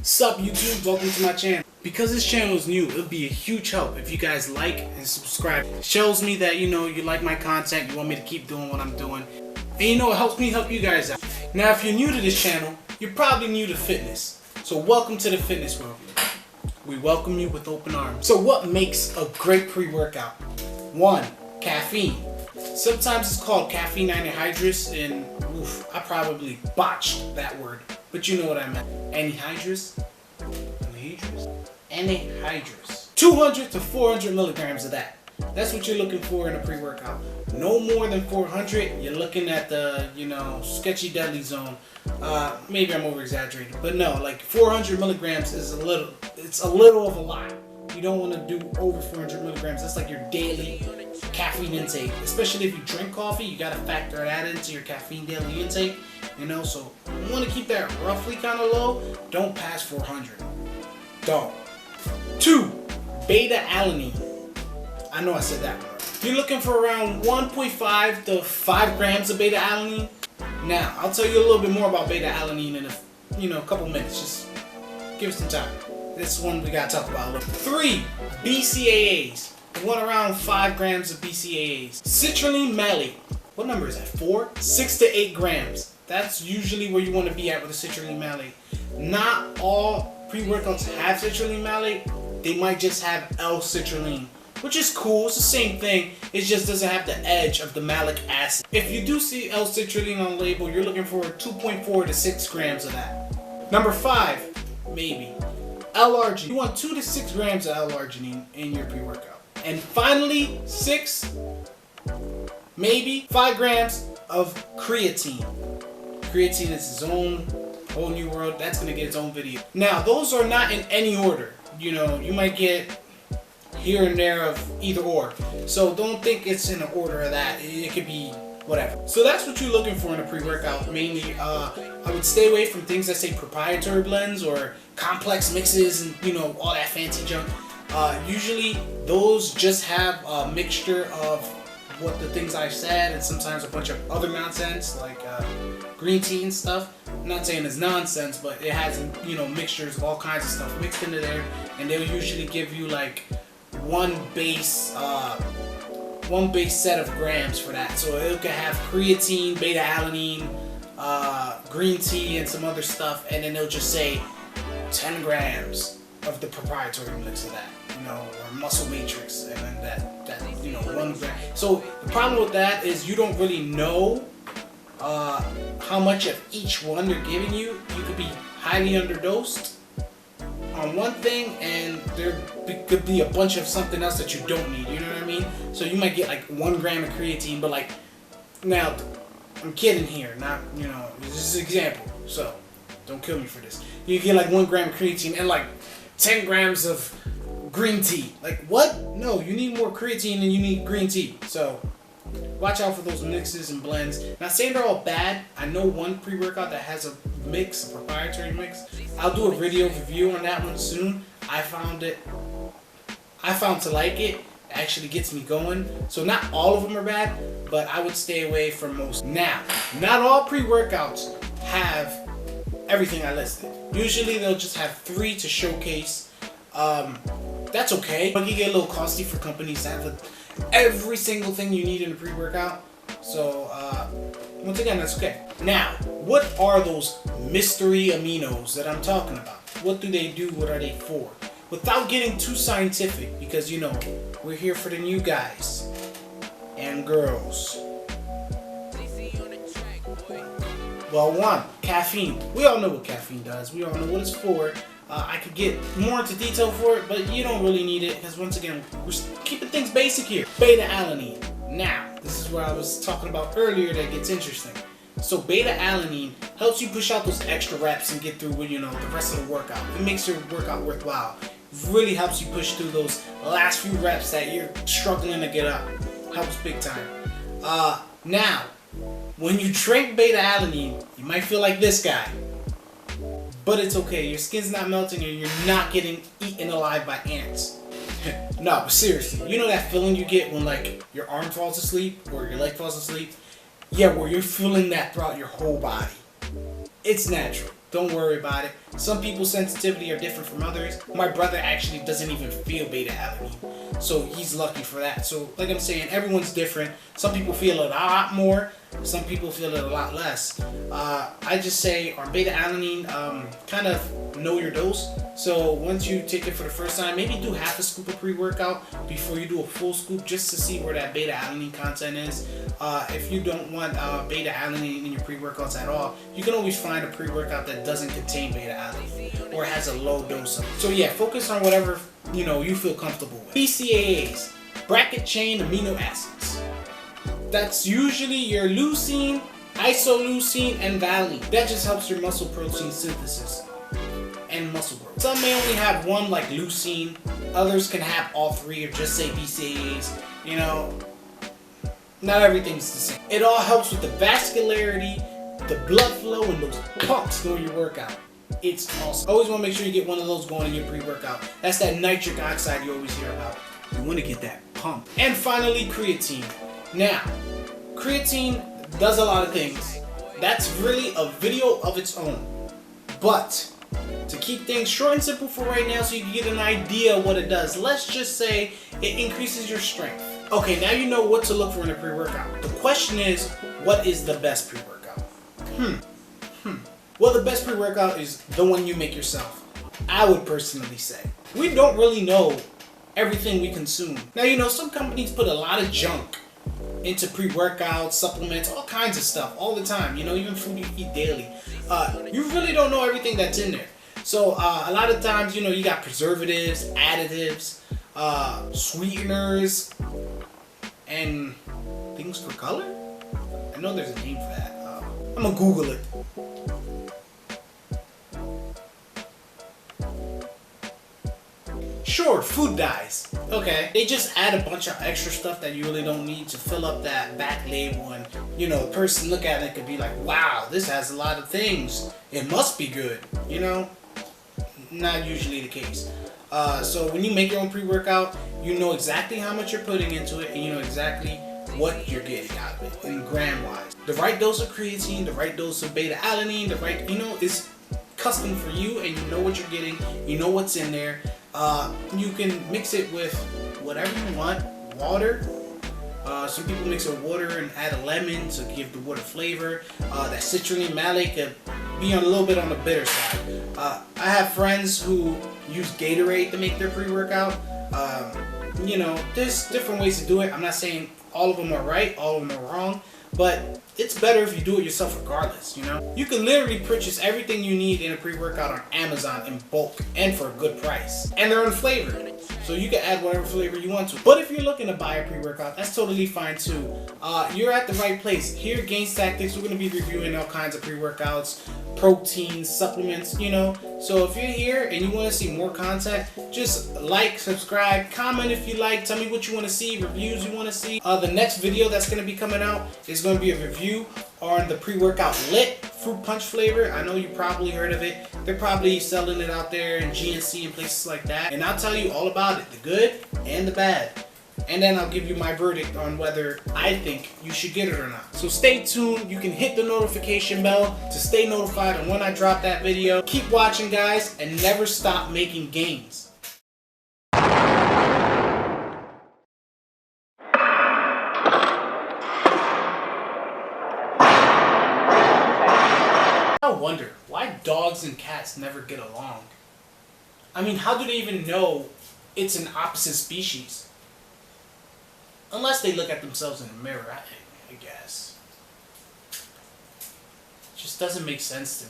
Sup YouTube, welcome to my channel. Because this channel is new, it would be a huge help if you guys like and subscribe. It shows me that you like my content, you want me to keep doing what I'm doing. And it helps me help you guys out. Now if you're new to this channel, you're probably new to fitness. So welcome to the fitness world. We welcome you with open arms. So what makes a great pre-workout? 1. Caffeine. Sometimes it's called caffeine anhydrous, and I probably botched that word, but you know what I meant. Anhydrous? Anhydrous. 200 to 400 milligrams of that. That's what you're looking for in a pre-workout. No more than 400, you're looking at the, sketchy deadly zone. Maybe I'm over-exaggerating, but no, like 400 milligrams is it's a little of a lot. You don't want to do over 400 milligrams. That's like your daily caffeine intake. Especially if you drink coffee, you got to factor that into your caffeine daily intake. So you want to keep that roughly kind of low. Don't pass 400. Don't. 2. Beta-alanine. I know I said that wrong. You're looking for around 1.5 to 5 grams of beta-alanine. Now, I'll tell you a little bit more about beta-alanine in a couple minutes. Just give us some time. This one we gotta talk about a little. 3. BCAAs. You want around 5 grams of BCAAs. Citrulline malate. What number is that? 4? 6 to 8 grams. That's usually where you want to be at with a citrulline malate. Not all pre-workouts have citrulline malate. They might just have L-citrulline, which is cool. It's the same thing. It just doesn't have the edge of the malic acid. If you do see L-citrulline on the label, you're looking for 2.4 to 6 grams of that. Number 5, maybe. L-arginine. You want 2 to 6 grams of L-arginine in your pre-workout. And finally, 6, maybe 5 grams of creatine. Creatine is its own whole new world. That's going to get its own video. Now, those are not in any order. You might get here and there of either or. So don't think it's in the order of that. It could be whatever. So that's what you're looking for in a pre-workout. Mainly, I would stay away from things that say proprietary blends or complex mixes and all that fancy junk. Usually those just have a mixture of what the things I've said and sometimes a bunch of other nonsense like green tea and stuff. I'm not saying it's nonsense, but it has mixtures of all kinds of stuff mixed into there, and they'll usually give you like one base set of grams for that. So it could have creatine, beta-alanine, green tea, and some other stuff, and then they'll just say 10 grams of the proprietary mix of that, or muscle matrix, and then that 1 gram. So the problem with that is you don't really know how much of each one they're giving you. You could be highly underdosed on one thing, and there could be a bunch of something else that you don't need. You know what I mean? So you might get like 1 gram of creatine, but now I'm kidding here, not this is an example. So don't kill me for this. You get like 1 gram of creatine and like 10 grams of green tea. Like what? No, you need more creatine than you need green tea. So watch out for those mixes and blends. Not saying they're all bad. I know one pre-workout that has a mix, a proprietary mix. I'll do a video review on that one soon. I found to like it. It actually gets me going. So not all of them are bad, but I would stay away from most. Now, not all pre-workouts have everything I listed. Usually they'll just have 3 to showcase. That's okay. But you get a little costly for companies to have every single thing you need in a pre-workout. So once again, that's okay. Now, what are those mystery aminos that I'm talking about? What do they do? What are they for? Without getting too scientific, because we're here for the new guys and girls. Well, 1, caffeine. We all know what caffeine does. We all know what it's for. I could get more into detail for it, but you don't really need it, because once again, we're keeping things basic here. Beta-alanine. Now, this is where I was talking about earlier that gets interesting. So beta-alanine helps you push out those extra reps and get through the rest of the workout. It makes your workout worthwhile. It really helps you push through those last few reps that you're struggling to get up. Helps big time. Now, when you drink beta-alanine, you might feel like this guy. But it's okay, your skin's not melting and you're not getting eaten alive by ants. No, but seriously, you know that feeling you get when your arm falls asleep or your leg falls asleep? Yeah, where you're feeling that throughout your whole body. It's natural. Don't worry about it. Some people's sensitivity are different from others. My brother actually doesn't even feel beta-alanine, so he's lucky for that. So like I'm saying, everyone's different. Some people feel it a lot more. Some people feel it a lot less. I just say on beta-alanine, kind of know your dose. So once you take it for the first time, maybe do half a scoop of pre-workout before you do a full scoop, just to see where that beta-alanine content is. If you don't want beta-alanine in your pre-workouts at all, you can always find a pre-workout that doesn't contain beta-alanine or has a low dose of it. So yeah, focus on whatever you feel comfortable with. BCAAs, bracket chain amino acids. That's usually your leucine, isoleucine, and valine. That just helps your muscle protein synthesis and muscle growth. Some may only have one, like leucine. Others can have all three, or just say BCAAs. Not everything's the same. It all helps with the vascularity, the blood flow, and those pumps during your workout. It's awesome. Always want to make sure you get one of those going in your pre-workout. That's that nitric oxide you always hear about. You want to get that pump. And finally, creatine. Now, creatine does a lot of things. That's really a video of its own. But to keep things short and simple for right now so you can get an idea of what it does, let's just say it increases your strength. Okay, now you know what to look for in a pre-workout. The question is, what is the best pre-workout? Well, the best pre-workout is the one you make yourself, I would personally say. We don't really know everything we consume. Now, some companies put a lot of junk into pre-workouts, supplements, all kinds of stuff all the time, even food you eat daily. You really don't know everything that's in there. So a lot of times, you got preservatives, additives, sweeteners, and things for color? I know there's a name for that. I'm gonna Google it. Sure, food dyes. Okay. They just add a bunch of extra stuff that you really don't need to fill up that back label, and the person look at it could be like, wow, this has a lot of things. It must be good. Not usually the case. So when you make your own pre-workout, you know exactly how much you're putting into it, and you know exactly what you're getting out of it in gram-wise. The right dose of creatine, the right dose of beta-alanine, the right, is custom for you, and you know what you're getting, you know what's in there. You can mix it with whatever you want. Water. Some people mix it with water and add a lemon to give the water flavor. That citrulline malate could be a little bit on the bitter side. I have friends who use Gatorade to make their pre-workout. There's different ways to do it. I'm not saying all of them are right, all of them are wrong, but it's better if you do it yourself regardless, You can literally purchase everything you need in a pre-workout on Amazon in bulk and for a good price. And they're unflavored, so you can add whatever flavor you want to. But if you're looking to buy a pre-workout, that's totally fine too. You're at the right place. Here at Gains Tactics, we're going to be reviewing all kinds of pre-workouts, proteins, supplements, So if you're here and you want to see more content, just like, subscribe, comment if you like, tell me what you want to see, reviews you want to see. The next video that's going to be coming out is going to be a review on the pre-workout Lit fruit punch flavor. I know you probably heard of it. They're probably selling it out there in GNC and places like that. And I'll tell you all about it, the good and the bad. And then I'll give you my verdict on whether I think you should get it or not. So stay tuned. You can hit the notification bell to stay notified on when I drop that video. Keep watching, guys, and never stop making gains. I wonder why dogs and cats never get along. I mean, how do they even know it's an opposite species? Unless they look at themselves in a mirror, I guess. It just doesn't make sense to me.